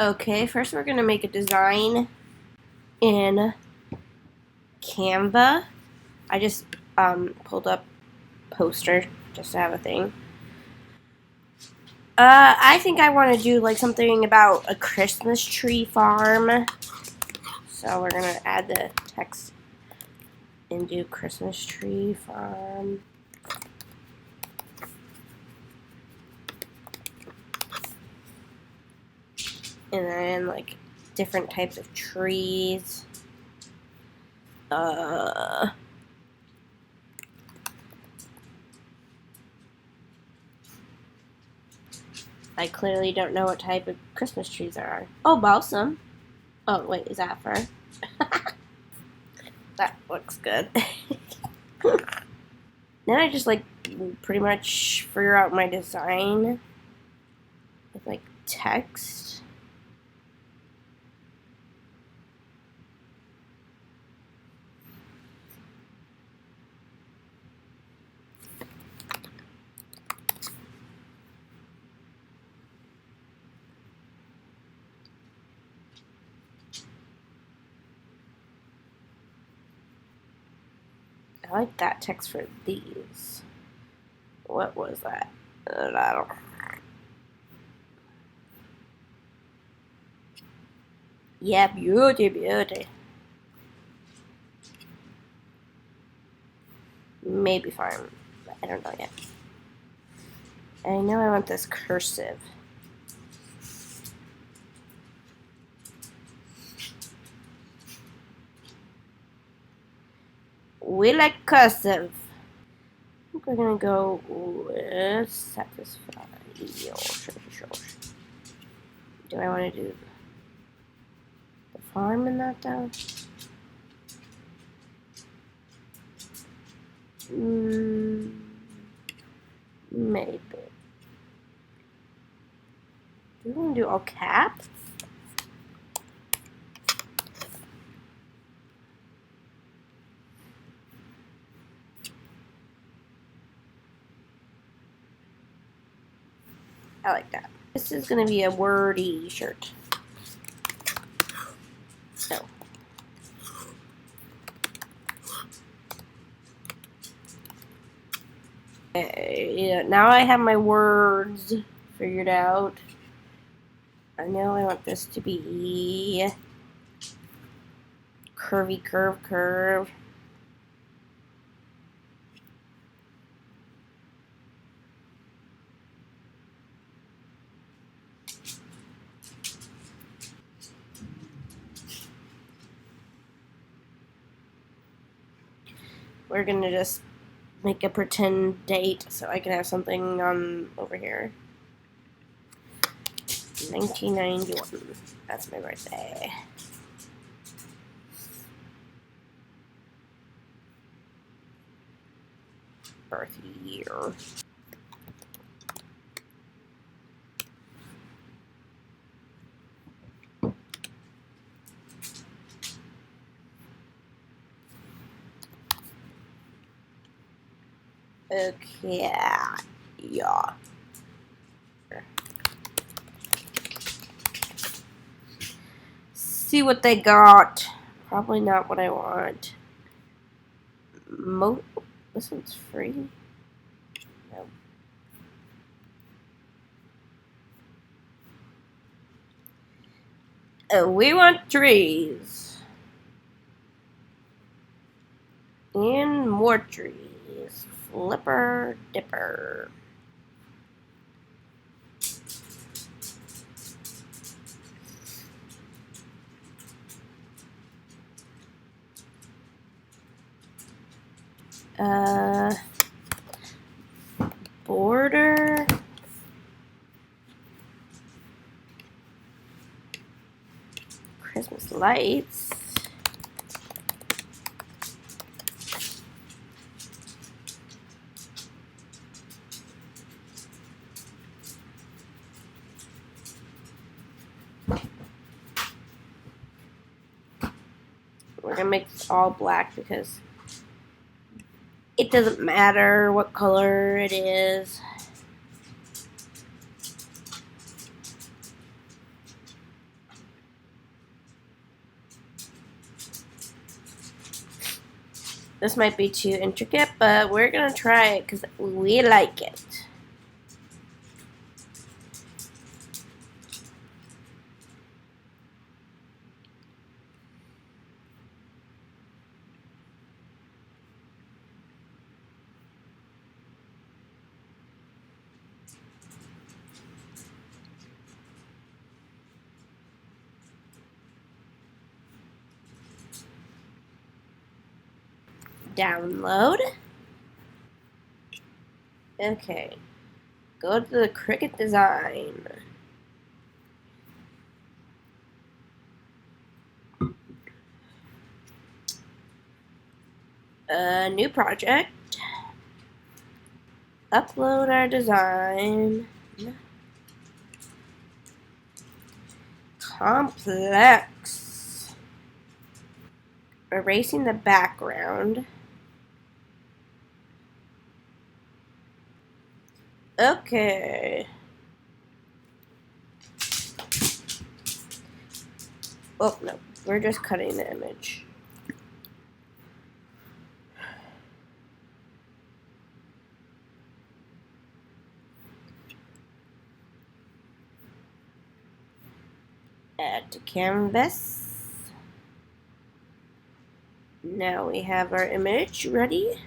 Okay, first we're gonna make a design in Canva. I just pulled up poster just to have a thing. I think I want to do like something about a Christmas tree farm. So we're gonna add the text and do Christmas tree farm. And then like different types of trees. I clearly don't know what type of Christmas trees there are. Oh, balsam. Oh, wait, is that fir? That looks good. Then I just like pretty much figure out my design with like text. I like that text for these. What was that? I don't. Yeah, beauty, beauty. Maybe farm. I don't know yet. I know I want this cursive. We like cursive. I think we're gonna go with satisfy. Sure. Do I want to do the farm in that though? Maybe. Do we want to do all caps? I like that. This is going to be a wordy shirt. So. Yeah, now I have my words figured out. I know I want this to be curvy, curve. We're gonna just make a pretend date so I can have something on over here. 1991. That's my birthday. Birth year. Okay, yeah. See what they got. Probably not what I want. This one's free. No. Oh, we want trees. And more trees. Flipper dipper. Border. Christmas lights. We're gonna make this all black because it doesn't matter what color it is. This might be too intricate, but we're gonna try it because we like it. Download. Okay. Go to the Cricut design. New project. Upload our design. Complex. Erasing the background. Okay. Oh, no. We're just cutting the image. Add to canvas. Now we have our image ready.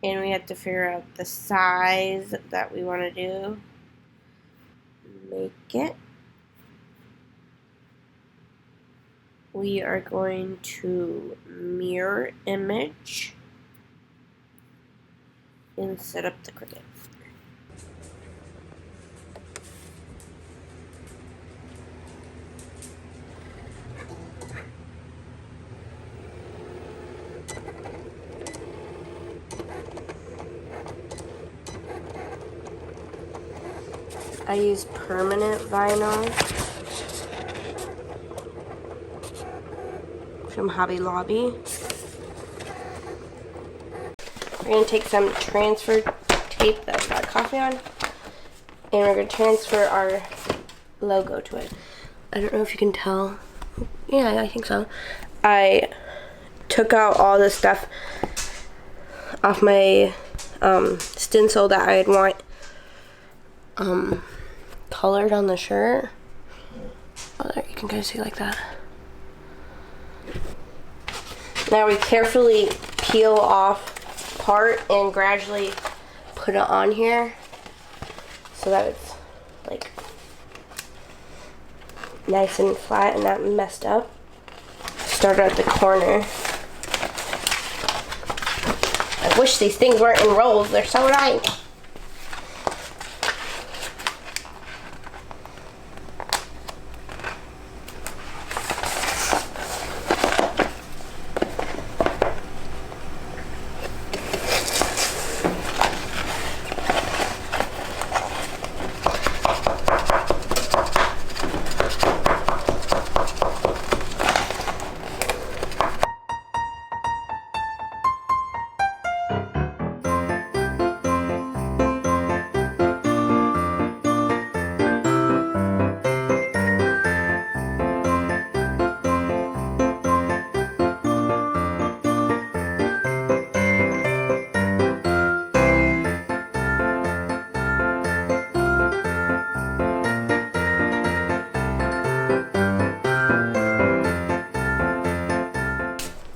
And we have to figure out the size that we want to do. Make it. We are going to mirror image and set up the Cricut. I use permanent vinyl from Hobby Lobby. We're going to take some transfer tape that we got coffee on, and we're going to transfer our logo to it. I don't know if you can tell. Yeah, I think so. I took out all the stuff off my stencil that I'd want colored on the shirt. Oh, there, you can kind of see like that. Now we carefully peel off part and gradually put it on here so that it's like nice and flat and not messed up. Start at the corner. I wish these things weren't in rolls. They're so nice.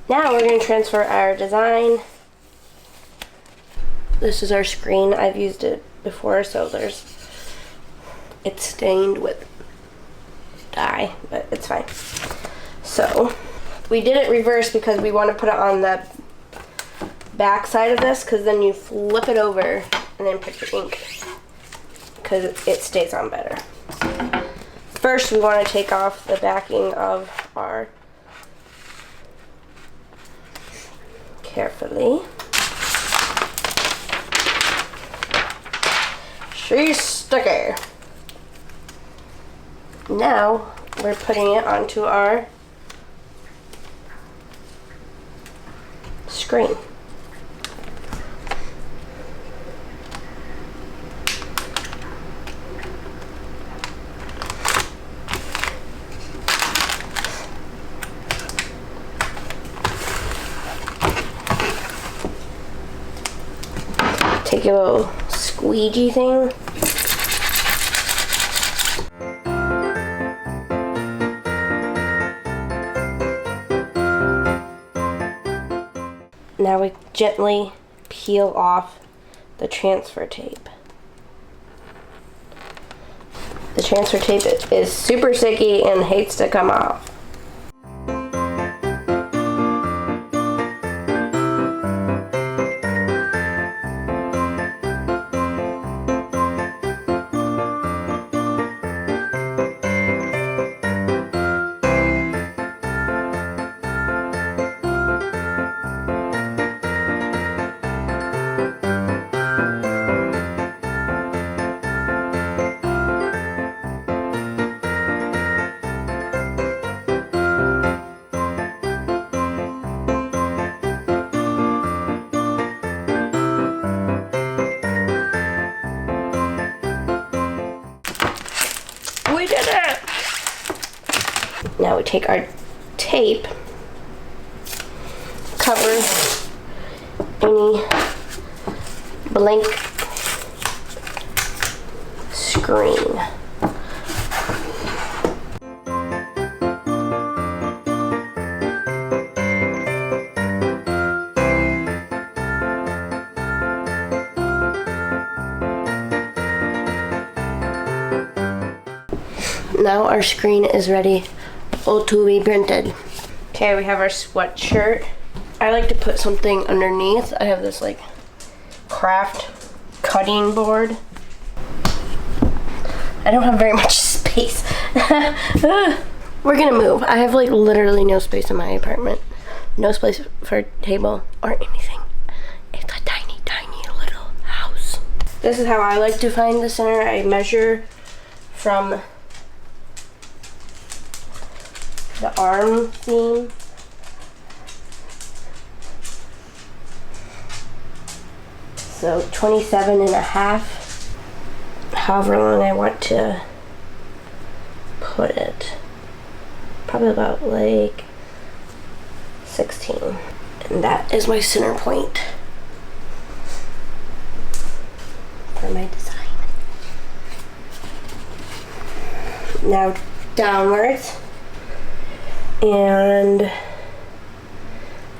Now we're going to transfer our design. This is our screen. I've used it before, so it's stained with dye, but it's fine. So we did it reverse because we want to put it on the back side of this, because then you flip it over and then put your ink, because it stays on better. First, we want to take off the backing of our carefully. She's sticky. Now we're putting it onto our screen. like a little squeegee thing. Now we gently peel off the transfer tape. The transfer tape is super sticky and hates to come off. We did it! Now we take our tape, cover any blank screen. Now our screen is ready to be printed. Okay, we have our sweatshirt. I like to put something underneath. I have this like craft cutting board. I don't have very much space. We're gonna move. I have like literally no space in my apartment. No space for a table or anything. It's a tiny, tiny little house. This is how I like to find the center. I measure from the arm seam. So 27.5, however long I want to put it. Probably about like 16. And that is my center point for my design. Now downwards. And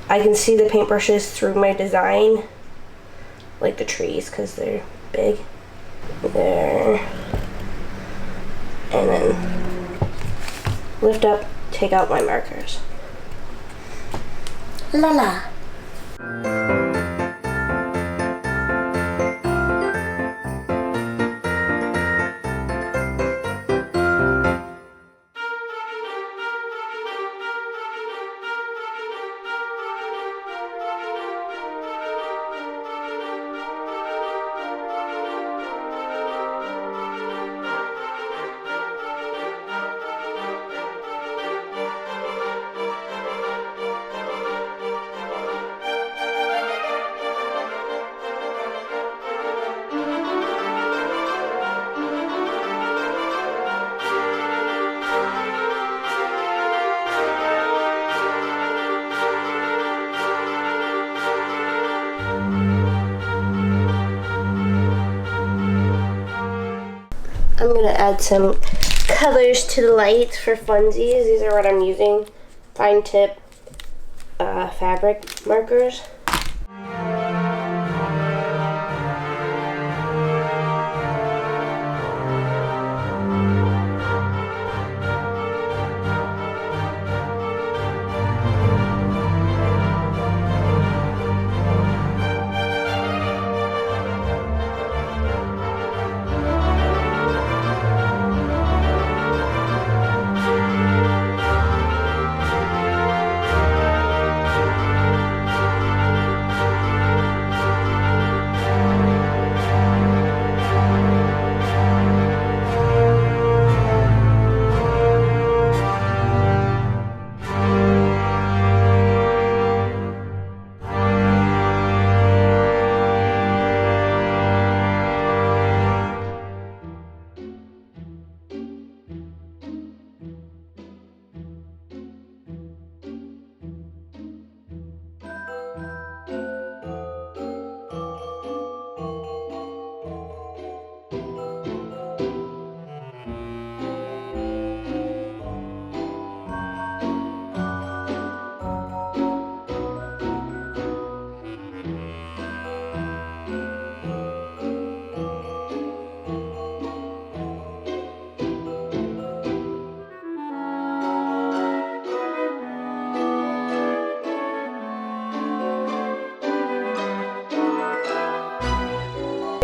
I can see the paintbrushes through my design, like the trees, because they're big. There. And then lift up, take out my markers. La la. I'm gonna add some colors to the lights for funsies. These are what I'm using. Fine tip fabric markers.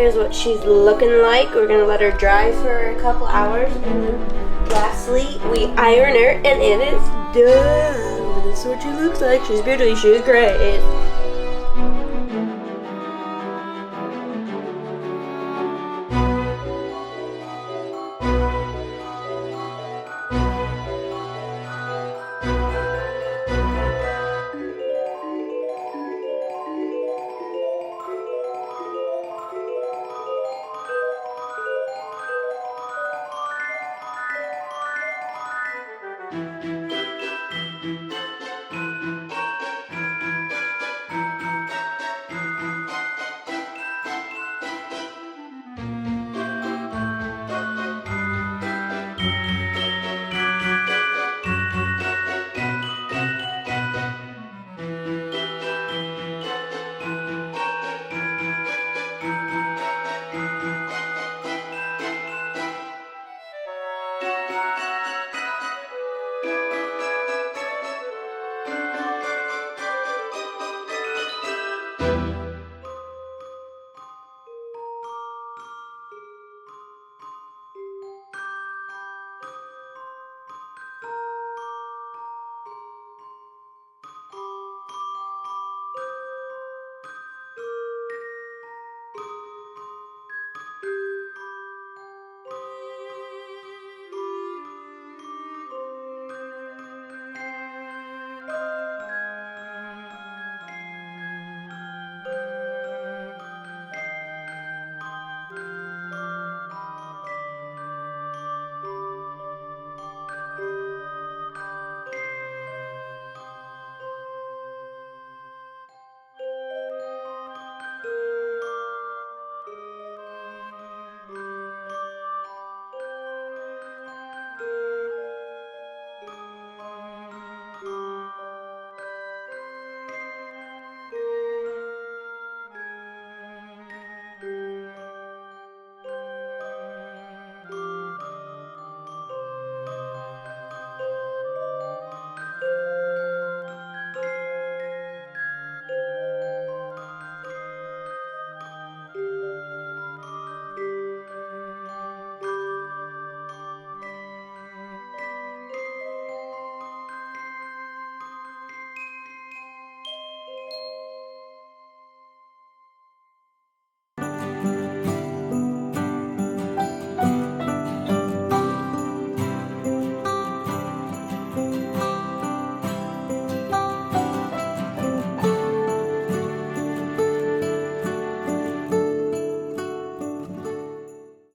Here's what she's looking like. We're gonna let her dry for a couple hours, and then lastly, we iron her, and it is done. This is what she looks like. She's beautiful. She's great.